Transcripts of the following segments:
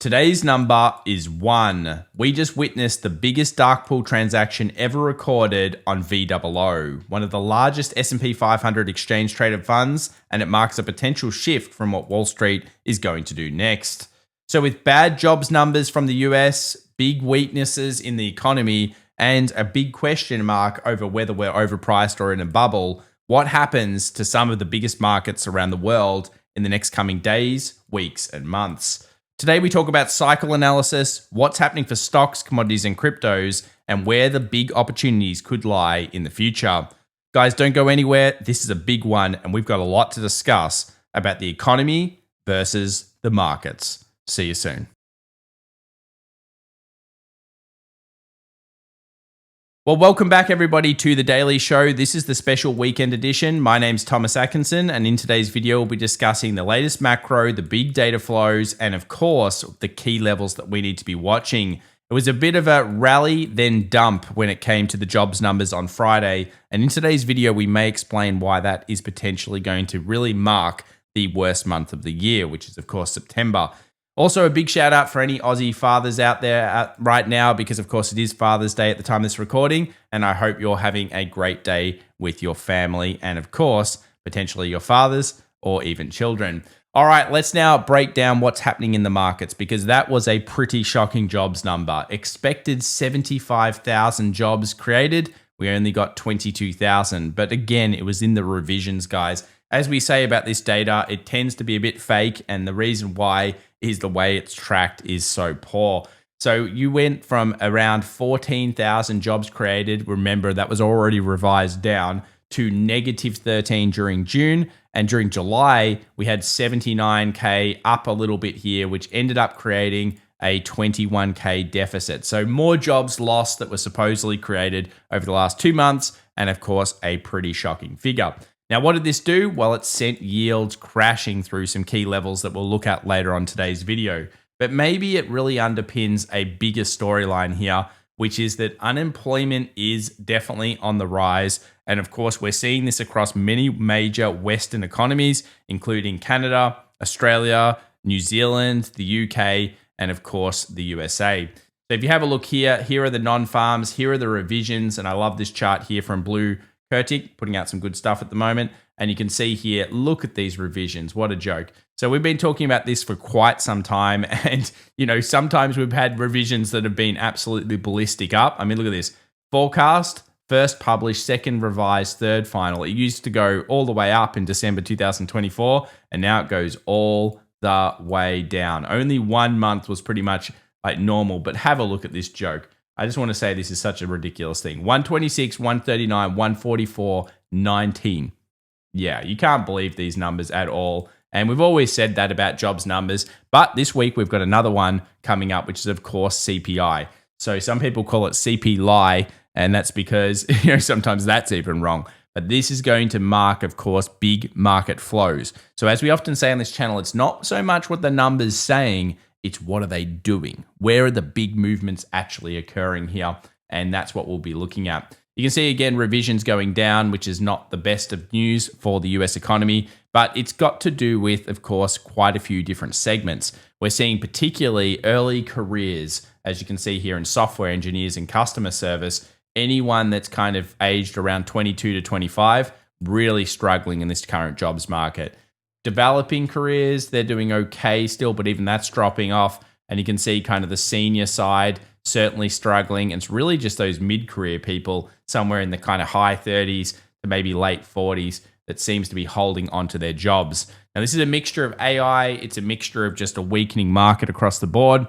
Today's number is 1. We just witnessed the biggest Darkpool transaction ever recorded on VOO, one of the largest S&P 500 exchange-traded funds, and it marks a potential shift from what Wall Street is going to do next. So with bad jobs numbers from the US, big weaknesses in the economy, and a big question mark over whether we're overpriced or in a bubble, what happens to some of the biggest markets around the world in the next coming days, weeks, and months? Today, we talk about cycle analysis, what's happening for stocks, commodities, and cryptos, and where the big opportunities could lie in the future. Guys, don't go anywhere. This is a big one, and we've got a lot to discuss about the economy versus the markets. See you soon. Well, welcome back, everybody, to The Daily Show. This is the special weekend edition. My name's Thomas Atkinson, and in today's video, we'll be discussing the latest macro, the big data flows, and of course, the key levels that we need to be watching. It was a bit of a rally, then dump when it came to the jobs numbers on Friday, and in today's video, we may explain why that is potentially going to really mark the worst month of the year, which is, of course, September. Also, a big shout out for any Aussie fathers out there right now, because of course it is Father's Day at the time of this recording, and I hope you're having a great day with your family and of course, potentially your fathers or even children. All right, let's now break down what's happening in the markets, because that was a pretty shocking jobs number. Expected 75,000 jobs created. We only got 22,000, but again, it was in the revisions, guys. As we say about this data, it tends to be a bit fake, and the reason why is the way it's tracked is so poor. So you went from around 14,000 jobs created, remember that was already revised down, to negative 13 during June, and during July we had 79k up a little bit here, which ended up creating a 21k deficit. So more jobs lost that were supposedly created over the last 2 months, and of course a pretty shocking figure. Now, what did this do? Well, it sent yields crashing through some key levels that we'll look at later on today's video. But maybe it really underpins a bigger storyline here, which is that unemployment is definitely on the rise. And of course, we're seeing this across many major Western economies, including Canada, Australia, New Zealand, the UK, and of course, the USA. So if you have a look here, here are the non-farms, here are the revisions, and I love this chart here from Blue Kurtik, putting out some good stuff at the moment. And you can see here, look at these revisions. What a joke. So we've been talking about this for quite some time. And, you know, sometimes we've had revisions that have been absolutely ballistic up. I mean, look at this. Forecast, first published, second revised, third final. It used to go all the way up in December 2024. And now it goes all the way down. Only 1 month was pretty much like normal. But have a look at this joke. I just want to say this is such a ridiculous thing. 126, 139, 144, 19. Yeah, you can't believe these numbers at all. And we've always said that about jobs numbers. But this week we've got another one coming up, which is, of course, CPI. So some people call it CPI, and that's because sometimes that's even wrong. But this is going to mark, of course, big market flows. So as we often say on this channel, it's not so much what the number's saying, it's what are they doing? Where are the big movements actually occurring here? And that's what we'll be looking at. You can see again, revisions going down, which is not the best of news for the US economy, but it's got to do with, of course, quite a few different segments. We're seeing particularly early careers, as you can see here in software engineers and customer service, anyone that's kind of aged around 22 to 25, really struggling in this current jobs market. Developing careers, they're doing okay still, but even that's dropping off. And you can see kind of the senior side certainly struggling. And it's really just those mid-career people somewhere in the kind of high 30s to maybe late 40s that seems to be holding onto their jobs. Now, this is a mixture of AI. It's a mixture of just a weakening market across the board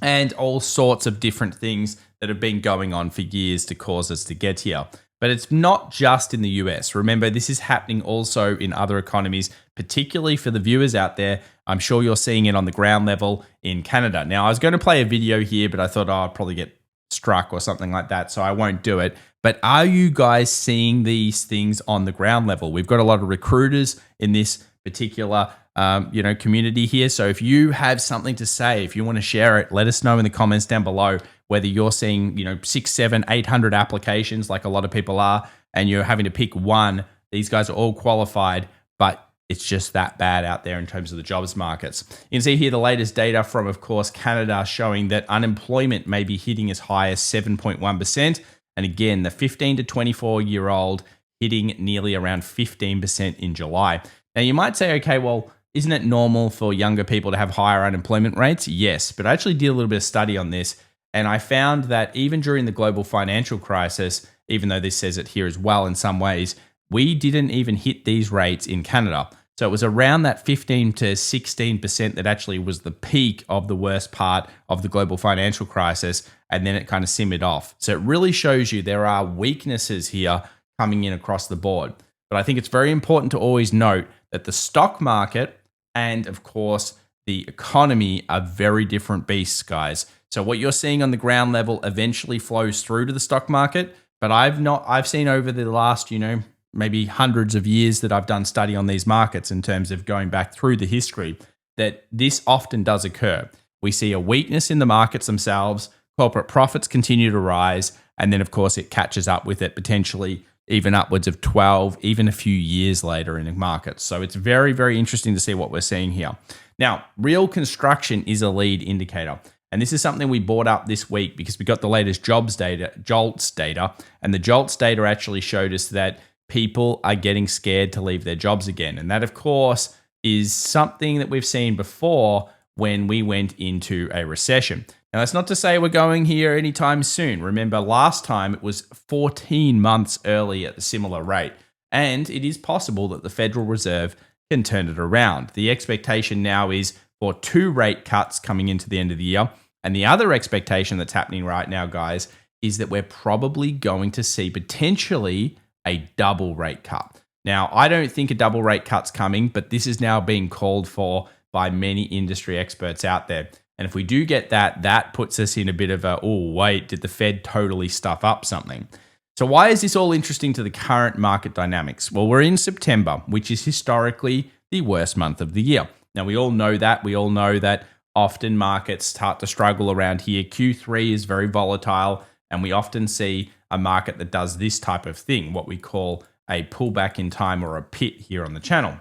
and all sorts of different things that have been going on for years to cause us to get here. But it's not just in the US. Remember, this is happening also in other economies, particularly for the viewers out there. I'm sure you're seeing it on the ground level in Canada. Now, I was going to play a video here, but I thought, I'd probably get struck or something like that, so I won't do it. But are you guys seeing these things on the ground level? We've got a lot of recruiters in this particular community here. So if you have something to say, if you want to share it, let us know in the comments down below whether you're seeing 600, 700, 800 applications like a lot of people are, and you're having to pick one. These guys are all qualified, but it's just that bad out there in terms of the jobs markets. You can see here the latest data from, of course, Canada showing that unemployment may be hitting as high as 7.1%. And again, the 15 to 24-year-old hitting nearly around 15% in July. Now, you might say, okay, well, isn't it normal for younger people to have higher unemployment rates? Yes, but I actually did a little bit of study on this, and I found that even during the global financial crisis, even though this says it here as well in some ways, we didn't even hit these rates in Canada. So it was around that 15 to 16% that actually was the peak of the worst part of the global financial crisis, and then it kind of simmered off. So it really shows you there are weaknesses here coming in across the board. But I think it's very important to always note that the stock market and, of course, the economy are very different beasts, guys. So what you're seeing on the ground level eventually flows through to the stock market. But I've seen over the last, maybe hundreds of years that I've done study on these markets in terms of going back through the history, that this often does occur. We see a weakness in the markets themselves, corporate profits continue to rise, and then, of course, it catches up with it potentially even upwards of 12, even a few years later in the markets. So it's very, very interesting to see what we're seeing here. Now, real construction is a lead indicator. And this is something we brought up this week because we got the latest JOLTS data. And the JOLTS data actually showed us that people are getting scared to leave their jobs again. And that, of course, is something that we've seen before when we went into a recession. Now, that's not to say we're going here anytime soon. Remember, last time it was 14 months early at a similar rate. And it is possible that the Federal Reserve can turn it around. The expectation now is for 2 rate cuts coming into the end of the year. And the other expectation that's happening right now, guys, is that we're probably going to see potentially a double rate cut. Now, I don't think a double rate cut's coming, but this is now being called for by many industry experts out there. And if we do get that, that puts us in a bit of a, oh, wait, did the Fed totally stuff up something? So why is this all interesting to the current market dynamics? Well, we're in September, which is historically the worst month of the year. Now, we all know that. We all know that often markets start to struggle around here. Q3 is very volatile, and we often see a market that does this type of thing, what we call a pullback in time or a pit here on the channel.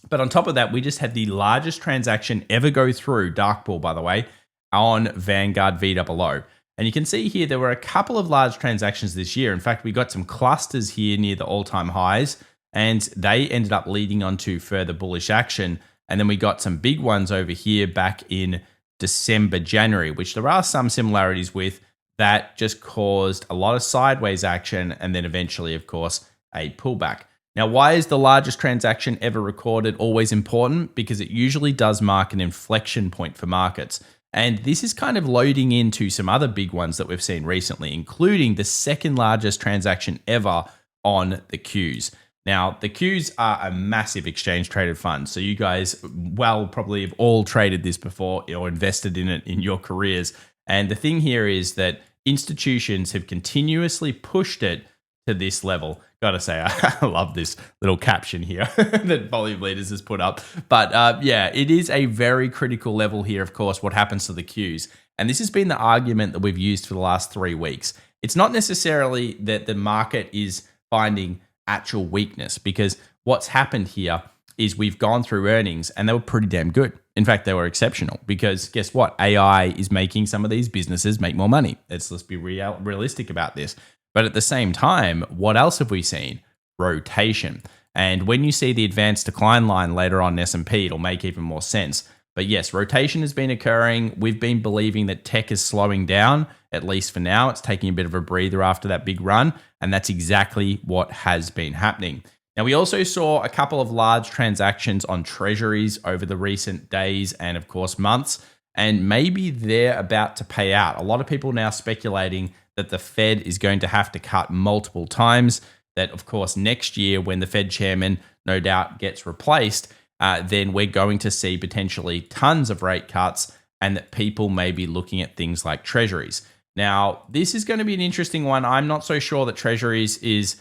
But on top of that, we just had the largest transaction ever go through, Darkpool, by the way, on Vanguard VOO. And you can see here there were a couple of large transactions this year. In fact, we got some clusters here near the all-time highs, and they ended up leading onto further bullish action. And then we got some big ones over here back in December, January, which there are some similarities with, that just caused a lot of sideways action and then eventually, of course, a pullback. Now, why is the largest transaction ever recorded always important? Because it usually does mark an inflection point for markets. And this is kind of loading into some other big ones that we've seen recently, including the second largest transaction ever on the Qs. Now, the Qs are a massive exchange traded fund. So you guys, well, probably have all traded this before or invested in it in your careers. And the thing here is that institutions have continuously pushed it to this level. Gotta say, I love this little caption here that Volume Leaders has put up. But yeah, it is a very critical level here, of course, what happens to the Qs. And this has been the argument that we've used for the last 3 weeks. It's not necessarily that the market is finding actual weakness, because what's happened here is we've gone through earnings and they were pretty damn good. In fact, they were exceptional because guess what? AI is making some of these businesses make more money. Let's be realistic about this. But at the same time, what else have we seen? Rotation. And when you see the advanced decline line later on in S&P, it'll make even more sense. But yes, rotation has been occurring. We've been believing that tech is slowing down, at least for now. It's taking a bit of a breather after that big run. And that's exactly what has been happening. Now, we also saw a couple of large transactions on treasuries over the recent days and, of course, months. And maybe they're about to pay out. A lot of people now speculating that the Fed is going to have to cut multiple times, that, of course, next year when the Fed chairman no doubt gets replaced, then we're going to see potentially tons of rate cuts and that people may be looking at things like treasuries. Now, this is going to be an interesting one. I'm not so sure that treasuries is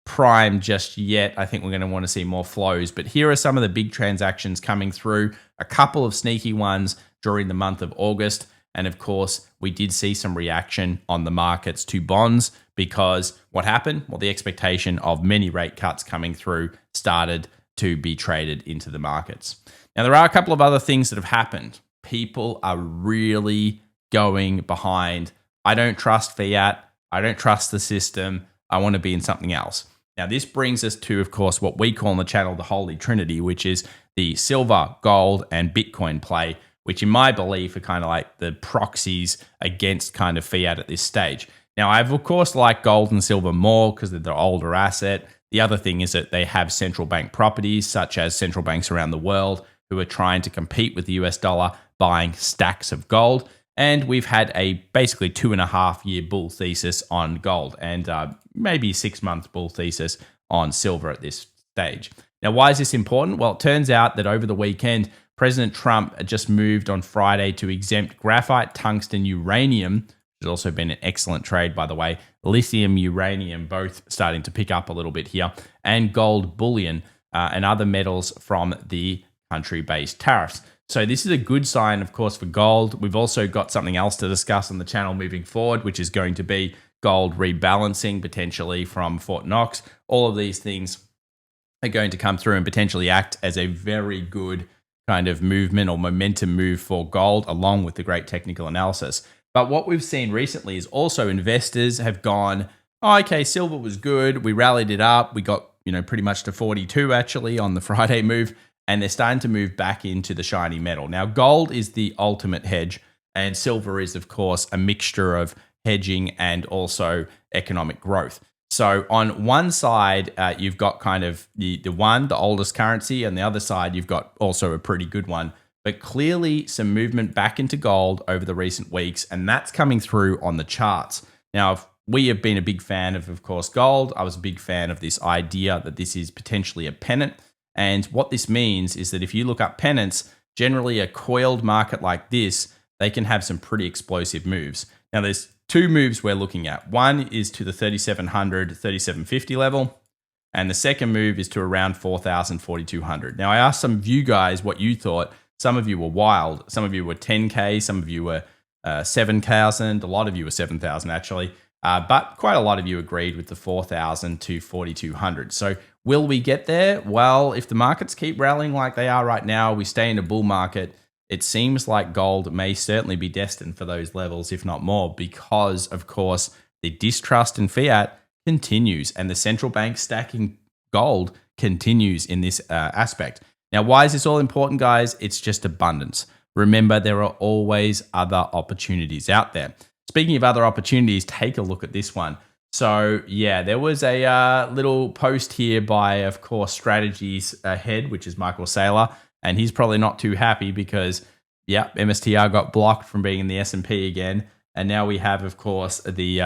prime just yet. I think we're going to want to see more flows, but here are some of the big transactions coming through, a couple of sneaky ones during the month of August. And of course, we did see some reaction on the markets to bonds because what happened? Well, the expectation of many rate cuts coming through started to be traded into the markets. Now, there are a couple of other things that have happened. People are really going behind, I don't trust fiat, I don't trust the system, I want to be in something else. Now, this brings us to, of course, what we call on the channel the Holy Trinity, which is the silver, gold, and Bitcoin play, which in my belief are kind of like the proxies against kind of fiat at this stage. Now, I've of course liked gold and silver more because they're the older asset. The other thing is that they have central bank properties, such as central banks around the world who are trying to compete with the US dollar, buying stacks of gold. And we've had a basically 2.5-year bull thesis on gold and maybe 6-month bull thesis on silver at this stage. Now, why is this important? Well, it turns out that over the weekend, President Trump just moved on Friday to exempt graphite, tungsten, uranium, which has also been an excellent trade, by the way, lithium, uranium, both starting to pick up a little bit here, and gold bullion and other metals from the country-based tariffs. So this is a good sign, of course, for gold. We've also got something else to discuss on the channel moving forward, which is going to be gold rebalancing, potentially from Fort Knox. All of these things are going to come through and potentially act as a very good kind of movement or momentum move for gold, along with the great technical analysis. But what we've seen recently is also investors have gone, oh, okay, silver was good. We rallied it up. We got, pretty much to 42 actually on the Friday move. And they're starting to move back into the shiny metal. Now, gold is the ultimate hedge, and silver is, of course, a mixture of hedging and also economic growth. So on one side, you've got kind of the oldest currency, and the other side, you've got also a pretty good one. But clearly some movement back into gold over the recent weeks, and that's coming through on the charts. Now, we have been a big fan of course, gold. I was a big fan of this idea that this is potentially a pennant. And what this means is that if you look up pennants, generally a coiled market like this, they can have some pretty explosive moves. Now, there's two moves we're looking at. One is to the 3,700, 3,750 level, and the second move is to around 4,000, 4,200. Now, I asked some of you guys what you thought. Some of you were wild. Some of you were 10K. Some of you were 7,000. A lot of you were 7,000 actually. But quite a lot of you agreed with the 4,000 to 4,200. So will we get there? Well, if the markets keep rallying like they are right now, we stay in a bull market, it seems like gold may certainly be destined for those levels, if not more, because, of course, the distrust in fiat continues and the central bank stacking gold continues in this aspect. Now, why is this all important, guys? It's just abundance. Remember, there are always other opportunities out there. Speaking of other opportunities, take a look at this one. So yeah, there was a little post here by, of course, Strategies Head, which is Michael Saylor, and he's probably not too happy because, yeah, MSTR got blocked from being in the S&P again, and now we have, of course, the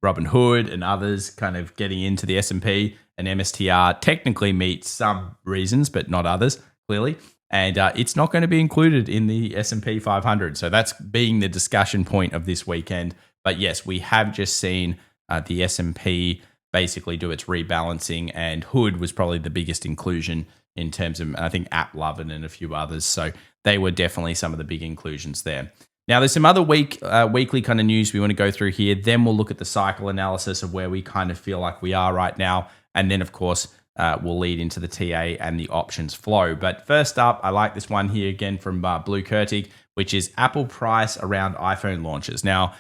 Robin Hood and others kind of getting into the S&P, and MSTR technically meets some reasons, but not others, clearly. And it's not going to be included in the S&P 500. So that's being the discussion point of this weekend. But yes, we have just seen the S&P basically do its rebalancing, and Hood was probably the biggest inclusion in terms of, I think, AppLovin and a few others. So they were definitely some of the big inclusions there. Now, there's some other weekly kind of news we want to go through here. Then we'll look at the cycle analysis of where we kind of feel like we are right now. And then, of course, will lead into the TA and the options flow. But first up, I like this one here again from Blue Kurtig, which is Apple price around iPhone launches. Now,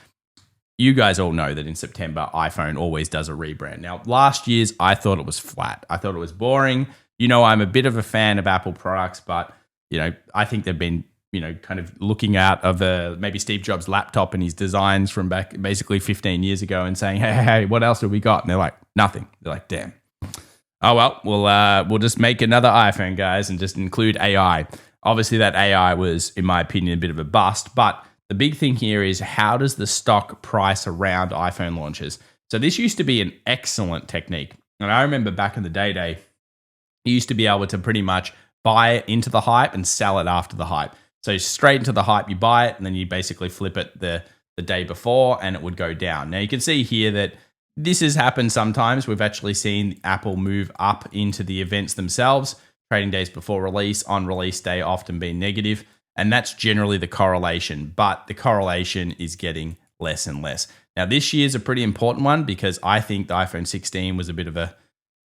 you guys all know that in September, iPhone always does a rebrand. Now, last year's, I thought it was flat. I thought it was boring. I'm a bit of a fan of Apple products, but, I think they've been, kind of looking out of maybe Steve Jobs' laptop and his designs from back basically 15 years ago and saying, hey, what else have we got? And they're like, nothing. They're like, damn. Oh, well, we'll just make another iPhone, guys, and just include AI. Obviously, that AI was, in my opinion, a bit of a bust. But the big thing here is, how does the stock price around iPhone launches? So this used to be an excellent technique. And I remember back in the day, you used to be able to pretty much buy it into the hype and sell it after the hype. So straight into the hype, you buy it, and then you basically flip it the day before, and it would go down. Now, you can see here that this has happened sometimes. We've actually seen Apple move up into the events themselves, trading days before release, on release day often being negative, and that's generally the correlation, but the correlation is getting less and less. Now, this year's a pretty important one because I think the iPhone 16 was a bit of a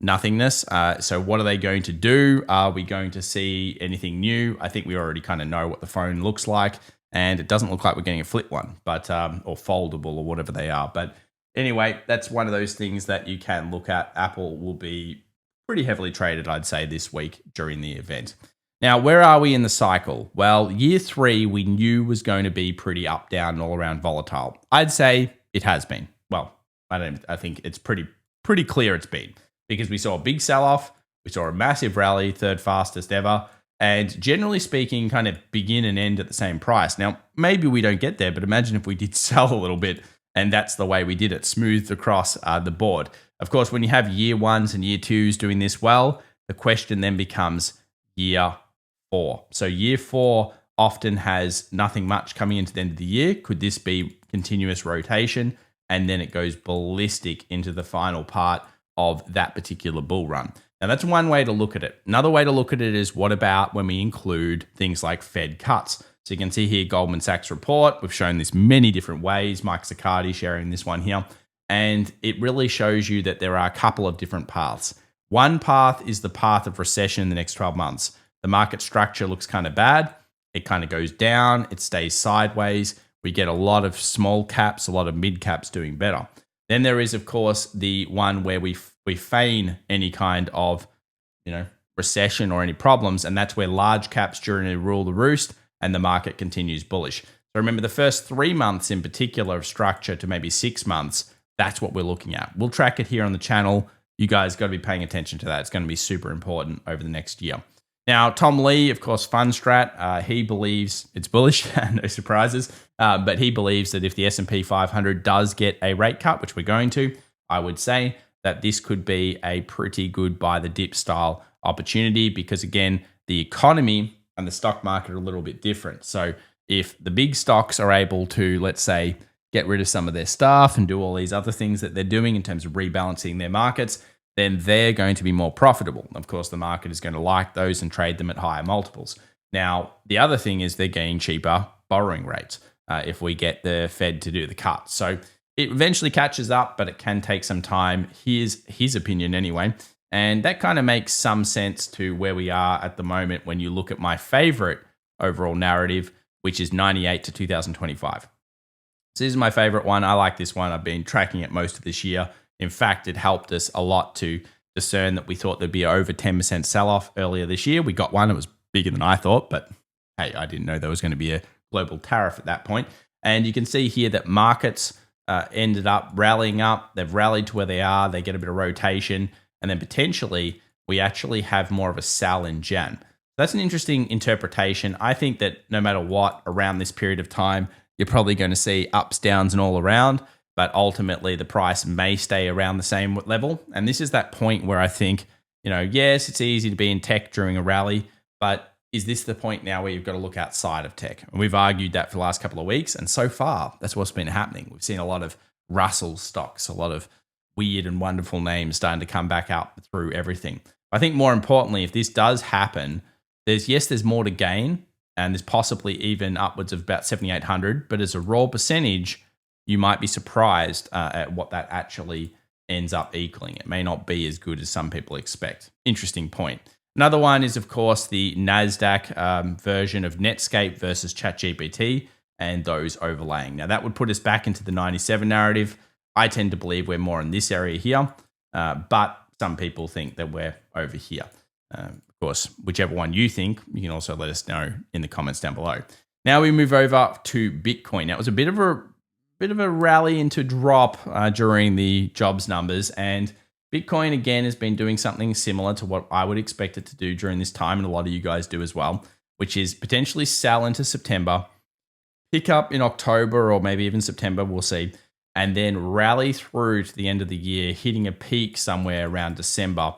nothingness. So what are they going to do? Are we going to see anything new? I think we already kind of know what the phone looks like, and it doesn't look like we're getting a flip one, but or foldable or whatever they are. But anyway, that's one of those things that you can look at. Apple will be pretty heavily traded, I'd say, this week during the event. Now, where are we in the cycle? Well, year 3 we knew was going to be pretty up, down, and all around volatile. I'd say it has been. Well, I think it's pretty clear it's been, because we saw a big sell-off, we saw a massive rally, third fastest ever, and generally speaking, kind of begin and end at the same price. Now, maybe we don't get there, but imagine if we did sell a little bit, and that's the way we did it, smoothed across the board. Of course, when you have year 1s and year 2s doing this well, the question then becomes year 4. So year 4 often has nothing much coming into the end of the year. Could this be continuous rotation? And then it goes ballistic into the final part of that particular bull run. Now, that's one way to look at it. Another way to look at it is, what about when we include things like Fed cuts? So you can see here Goldman Sachs report. We've shown this many different ways. Mike Zaccardi sharing this one here. And it really shows you that there are a couple of different paths. One path is the path of recession in the next 12 months. The market structure looks kind of bad. It kind of goes down. It stays sideways. We get a lot of small caps, a lot of mid caps doing better. Then there is, of course, the one where we feign any kind of, recession or any problems, and that's where large caps generally rule the roost and the market continues bullish. So remember, the first 3 months in particular of structure to maybe 6 months, that's what we're looking at. We'll track it here on the channel. You guys got to be paying attention to that. It's going to be super important over the next year. Now, Tom Lee, of course, Fundstrat, he believes it's bullish, no surprises, but he believes that if the S&P 500 does get a rate cut, which we're going to, I would say that this could be a pretty good buy the dip style opportunity, because again, the economy and the stock market are a little bit different. So if the big stocks are able to, let's say, get rid of some of their staff and do all these other things that they're doing in terms of rebalancing their markets, then they're going to be more profitable. Of course, the market is going to like those and trade them at higher multiples. Now, the other thing is they're getting cheaper borrowing rates if we get the Fed to do the cut. So it eventually catches up, but it can take some time. Here's his opinion anyway. And that kind of makes some sense to where we are at the moment when you look at my favorite overall narrative, which is 98 to 2025. So this is my favorite one. I like this one. I've been tracking it most of this year. In fact, it helped us a lot to discern that we thought there'd be over 10% sell-off earlier this year. We got one. It was bigger than I thought, but hey, I didn't know there was going to be a global tariff at that point. And you can see here that markets ended up rallying up. They've rallied to where they are. They get a bit of rotation. And then potentially, we actually have more of a sell in Jan. That's an interesting interpretation. I think that no matter what, around this period of time, you're probably going to see ups, downs, and all around. But ultimately, the price may stay around the same level. And this is that point where I think, yes, it's easy to be in tech during a rally, but is this the point now where you've got to look outside of tech? And we've argued that for the last couple of weeks. And so far, that's what's been happening. We've seen a lot of Russell stocks, a lot of weird and wonderful names starting to come back out through everything. I think more importantly, if this does happen, there's more to gain. And there's possibly even upwards of about 7,800. But as a raw percentage, you might be surprised at what that actually ends up equaling. It may not be as good as some people expect. Interesting point. Another one is, of course, the NASDAQ version of Netscape versus ChatGPT and those overlaying. Now, that would put us back into the 97 narrative. I tend to believe we're more in this area here, but some people think that we're over here. Of course, whichever one you think, you can also let us know in the comments down below. Now we move over to Bitcoin. Now, it was a bit of a rally into drop during the jobs numbers, and Bitcoin again has been doing something similar to what I would expect it to do during this time, and a lot of you guys do as well, which is potentially sell into September, pick up in October or maybe even September, we'll see, and then rally through to the end of the year, hitting a peak somewhere around December,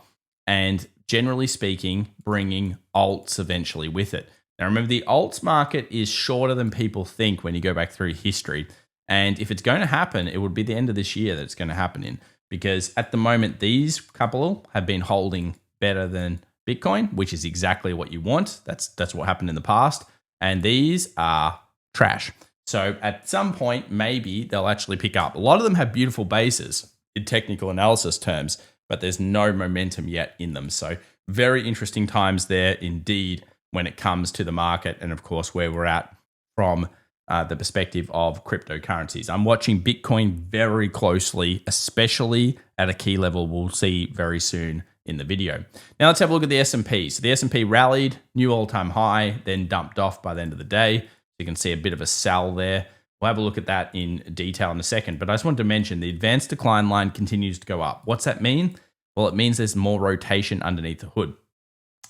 and generally speaking, bringing alts eventually with it. Now remember, the alts market is shorter than people think when you go back through history. And if it's going to happen, it would be the end of this year that it's going to happen in. Because at the moment, these couple have been holding better than Bitcoin, which is exactly what you want. That's what happened in the past. And these are trash. So at some point, maybe they'll actually pick up. A lot of them have beautiful bases in technical analysis terms, but there's no momentum yet in them. So very interesting times there indeed when it comes to the market and, of course, where we're at from the perspective of cryptocurrencies. I'm watching Bitcoin very closely, especially at a key level we'll see very soon in the video. Now let's have a look at the S&P. So the S&P rallied, new all-time high, then dumped off by the end of the day. You can see a bit of a sell there. We'll have a look at that in detail in a second, but I just wanted to mention the advanced decline line continues to go up. What's that mean? Well, it means there's more rotation underneath the hood.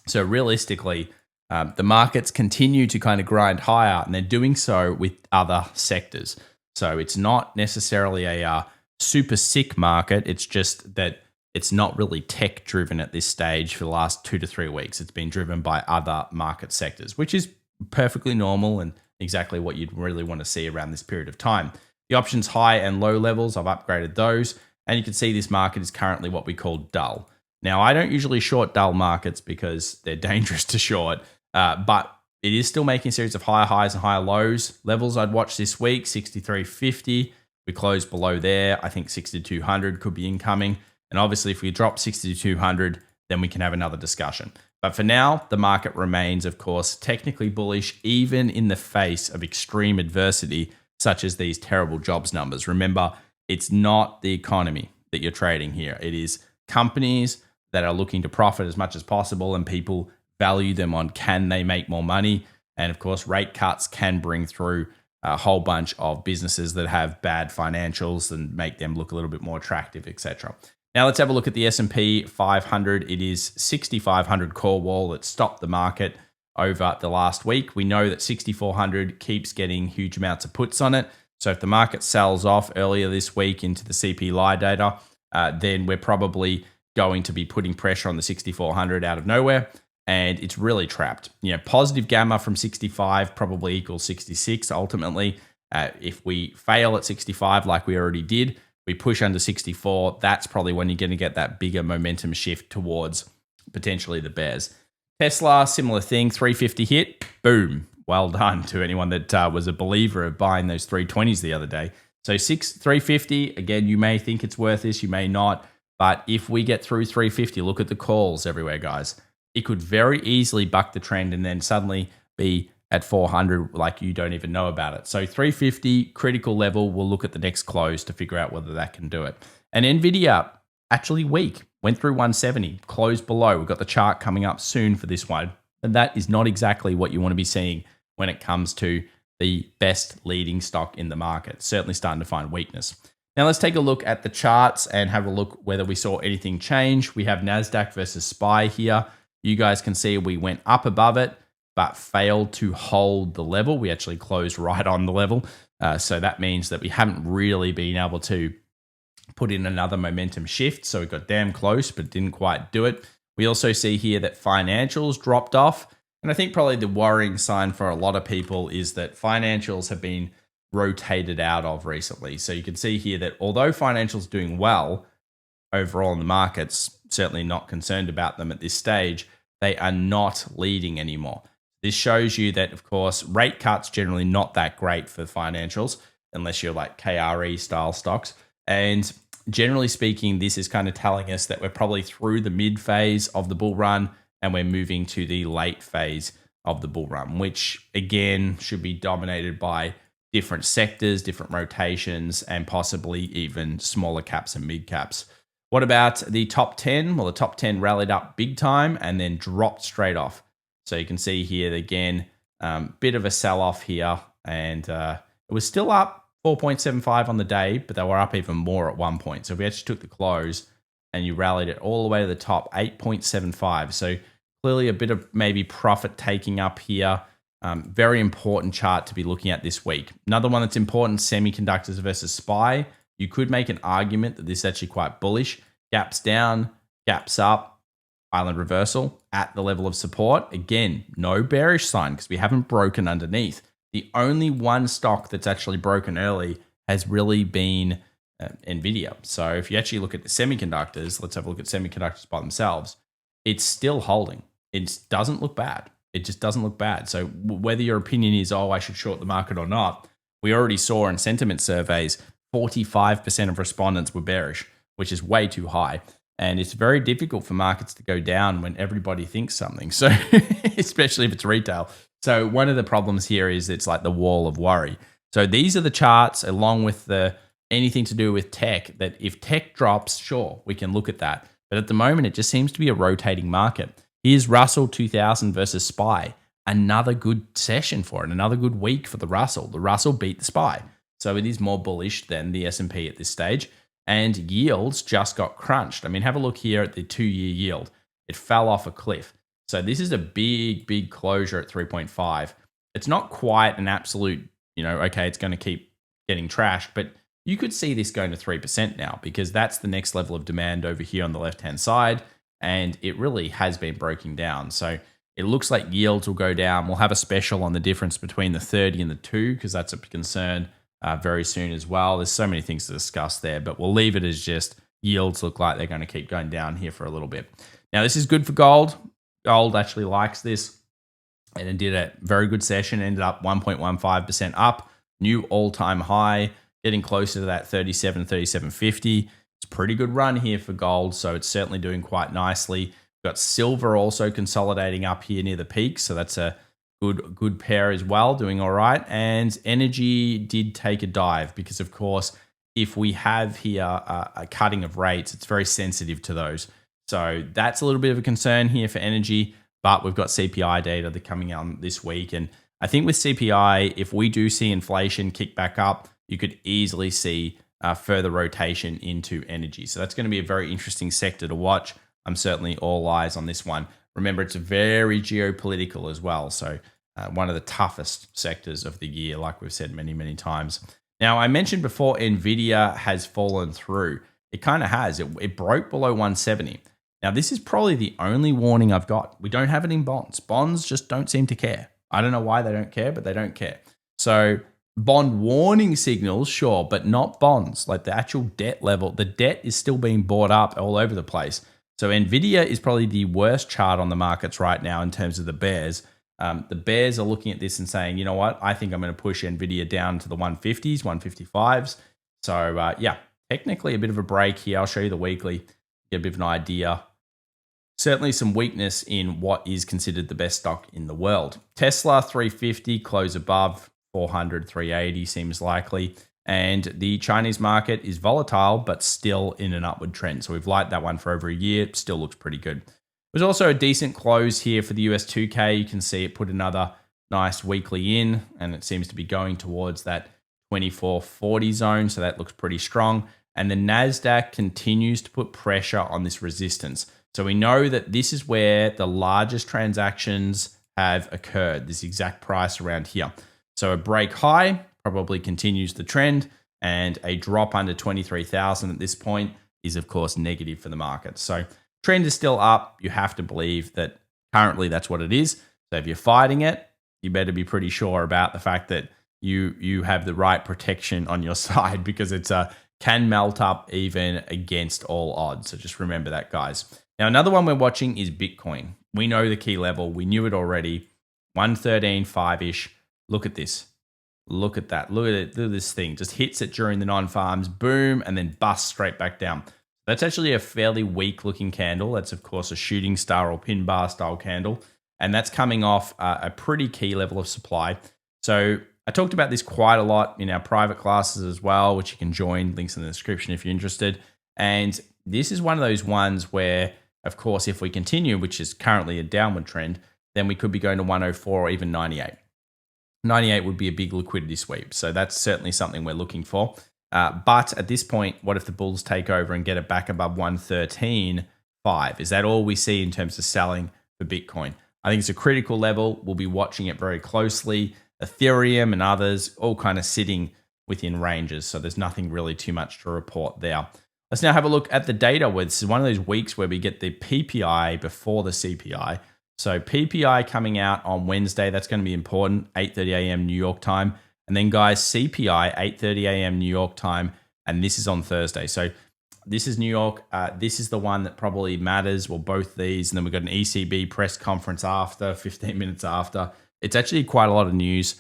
So realistically, the markets continue to kind of grind higher, and they're doing so with other sectors. So it's not necessarily a super sick market. It's just that it's not really tech driven at this stage for the last 2 to 3 weeks. It's been driven by other market sectors, which is perfectly normal and exactly what you'd really want to see around this period of time. The options high and low levels, I've upgraded those. And you can see this market is currently what we call dull. Now, I don't usually short dull markets because they're dangerous to short. But it is still making a series of higher highs and higher lows. Levels I'd watch this week, 63.50. We closed below there. I think 6200 could be incoming. And obviously, if we drop 6200, then we can have another discussion. But for now, the market remains, of course, technically bullish, even in the face of extreme adversity, such as these terrible jobs numbers. Remember, it's not the economy that you're trading here. It is companies that are looking to profit as much as possible, and people value them on can they make more money. And of course, rate cuts can bring through a whole bunch of businesses that have bad financials and make them look a little bit more attractive, etc. Now let's have a look at the S&P 500. It is 6,500 core wall that stopped the market over the last week. We know that 6,400 keeps getting huge amounts of puts on it. So if the market sells off earlier this week into the CPI data, then we're probably going to be putting pressure on the 6,400 out of nowhere. And it's really trapped. You know, positive gamma from 65 probably equals 66 ultimately. If we fail at 65 like we already did, we push under 64, that's probably when you're going to get that bigger momentum shift towards potentially the bears. Tesla, similar thing, 350 hit, boom. Well done to anyone that was a believer of buying those 320s the other day. So 350, again, you may think it's worth this, you may not. But if we get through 350, look at the calls everywhere, guys. It could very easily buck the trend and then suddenly be at 400 like you don't even know about it. So 350, critical level. We'll look at the next close to figure out whether that can do it. And NVIDIA, actually weak, went through 170, closed below. We've got the chart coming up soon for this one. And that is not exactly what you want to be seeing when it comes to the best leading stock in the market. Certainly starting to find weakness. Now let's take a look at the charts and have a look whether we saw anything change. We have NASDAQ versus SPY here. You guys can see we went up above it, but failed to hold the level. We actually closed right on the level. So that means that we haven't really been able to put in another momentum shift. So we got damn close, but didn't quite do it. We also see here that financials dropped off. And I think probably the worrying sign for a lot of people is that financials have been rotated out of recently. So you can see here that although financials doing well overall in the markets, certainly not concerned about them at this stage, they are not leading anymore. This shows you that, of course, rate cuts generally not that great for financials unless you're like KRE style stocks. And generally speaking, this is kind of telling us that we're probably through the mid phase of the bull run and we're moving to the late phase of the bull run, which again should be dominated by different sectors, different rotations, and possibly even smaller caps and mid caps. What about the top 10? Well, the top 10 rallied up big time and then dropped straight off. So you can see here again, bit of a sell-off here, and it was still up 4.75 on the day, but they were up even more at one point. So if we actually took the close and you rallied it all the way to the top, 8.75. So clearly a bit of maybe profit taking up here. Very important chart to be looking at this week. Another one that's important, semiconductors versus SPY. You could make an argument that this is actually quite bullish. Gaps down, gaps up, island reversal at the level of support. Again, no bearish sign because we haven't broken underneath. The only one stock that's actually broken early has really been NVIDIA. So if you actually look at the semiconductors, let's have a look at semiconductors by themselves. It's still holding. It doesn't look bad. It just doesn't look bad. So whether your opinion is, oh, I should short the market or not, we already saw in sentiment surveys, 45% of respondents were bearish, which is way too high. And it's very difficult for markets to go down when everybody thinks something. So especially if it's retail. So one of the problems here is it's like the wall of worry. So these are the charts along with the anything to do with tech, that if tech drops, sure, we can look at that. But at the moment, it just seems to be a rotating market. Here's Russell 2000 versus SPY. Another good session for it, another good week for the Russell. The Russell beat the SPY. So it is more bullish than the S&P at this stage. And yields just got crunched. I mean, have a look here at the 2-year yield. It fell off a cliff. So this is a big, big closure at 3.5. It's not quite an absolute, okay, it's going to keep getting trashed, but you could see this going to 3% now because that's the next level of demand over here on the left-hand side. And it really has been breaking down. So it looks like yields will go down. We'll have a special on the difference between the 30 and the 2 because that's a concern very soon as well. There's so many things to discuss there, but we'll leave it as just yields look like they're going to keep going down here for a little bit. Now, this is good for gold. Gold actually likes this and it did a very good session, ended up 1.15% up, new all-time high, getting closer to that 37.50. It's a pretty good run here for gold, so it's certainly doing quite nicely. We've got silver also consolidating up here near the peak, so that's a good pair as well, doing all right. And energy did take a dive because, of course, if we have here a cutting of rates, it's very sensitive to those. So that's a little bit of a concern here for energy, but we've got CPI data that coming out this week. And I think with CPI, if we do see inflation kick back up, you could easily see further rotation into energy. So that's going to be a very interesting sector to watch. I'm certainly all eyes on this one. Remember, it's very geopolitical as well. So one of the toughest sectors of the year, like we've said many, many times. Now, I mentioned before, NVIDIA has fallen through. It kind of has. It broke below 170. Now, this is probably the only warning I've got. We don't have it in bonds. Bonds just don't seem to care. I don't know why they don't care, but they don't care. So bond warning signals, sure, but not bonds. Like the actual debt level, the debt is still being bought up all over the place. So NVIDIA is probably the worst chart on the markets right now in terms of the bears. The bears are looking at this and saying, you know what, I think I'm going to push NVIDIA down to the 150s, 155s. So yeah, technically a bit of a break here. I'll show you the weekly, get a bit of an idea. Certainly some weakness in what is considered the best stock in the world. Tesla 350, close above 400, 380 seems likely. And the Chinese market is volatile, but still in an upward trend. So we've liked that one for over a year. It still looks pretty good. There's also a decent close here for the US 2K. You can see it put another nice weekly in, and it seems to be going towards that 2440 zone. So that looks pretty strong. And the NASDAQ continues to put pressure on this resistance. So we know that this is where the largest transactions have occurred, this exact price around here. So a break high probably continues the trend, and a drop under 23,000 at this point is, of course, negative for the market. So trend is still up. You have to believe that currently that's what it is. So if you're fighting it, you better be pretty sure about the fact that you have the right protection on your side, because it's can melt up even against all odds. So just remember that, guys. Now, another one we're watching is Bitcoin. We know the key level. We knew it already. 113.5-ish. Look at this. Look at that. Look at it. Look at this thing. Just hits it during the non-farms. Boom. And then busts straight back down. That's actually a fairly weak looking candle. That's, of course, a shooting star or pin bar style candle. And that's coming off a pretty key level of supply. So I talked about this quite a lot in our private classes as well, which you can join. Links in the description if you're interested. And this is one of those ones where, of course, if we continue, which is currently a downward trend, then we could be going to 104 or even 98. 98 would be a big liquidity sweep. So that's certainly something we're looking for. But at this point, what if the bulls take over and get it back above 113.5? Is that all we see in terms of selling for Bitcoin? I think it's a critical level. We'll be watching it very closely. Ethereum and others all kind of sitting within ranges. So there's nothing really too much to report there. Let's now have a look at the data. Where this is one of those weeks where we get the PPI before the CPI. So PPI coming out on Wednesday. That's going to be important. 8:30 a.m. New York time. And then, guys, CPI, 8:30 a.m. New York time. And this is on Thursday. So this is New York. This is the one that probably matters. Well, both these. And then we've got an ECB press conference after, 15 minutes after. It's actually quite a lot of news.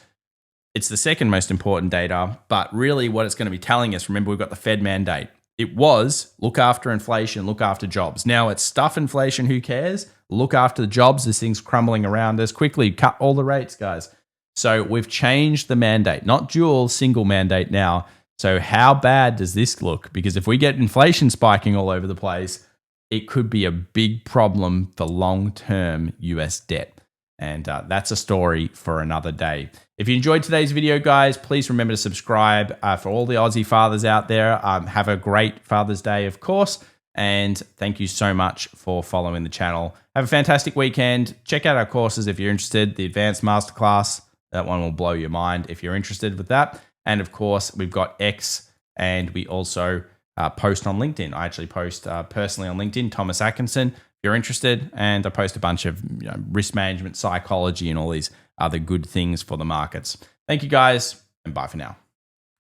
It's the second most important data. But really what it's going to be telling us, remember, we've got the Fed mandate. It was look after inflation, look after jobs. Now it's stuff inflation, who cares? Look after the jobs. This thing's crumbling around us quickly. Cut all the rates, guys. So we've changed the mandate, not dual, single mandate now. So how bad does this look? Because if we get inflation spiking all over the place, it could be a big problem for long-term US debt. And that's a story for another day. If you enjoyed today's video, guys, please remember to subscribe. For all the Aussie fathers out there, have a great Father's Day, of course. And thank you so much for following the channel. Have a fantastic weekend. Check out our courses if you're interested. The Advanced Masterclass, that one will blow your mind if you're interested with that. And of course, we've got X, and we also post on LinkedIn. I actually post personally on LinkedIn, Thomas Atkinson, if you're interested. And I post a bunch of risk management, psychology, and all these other good things for the markets. Thank you, guys, and bye for now.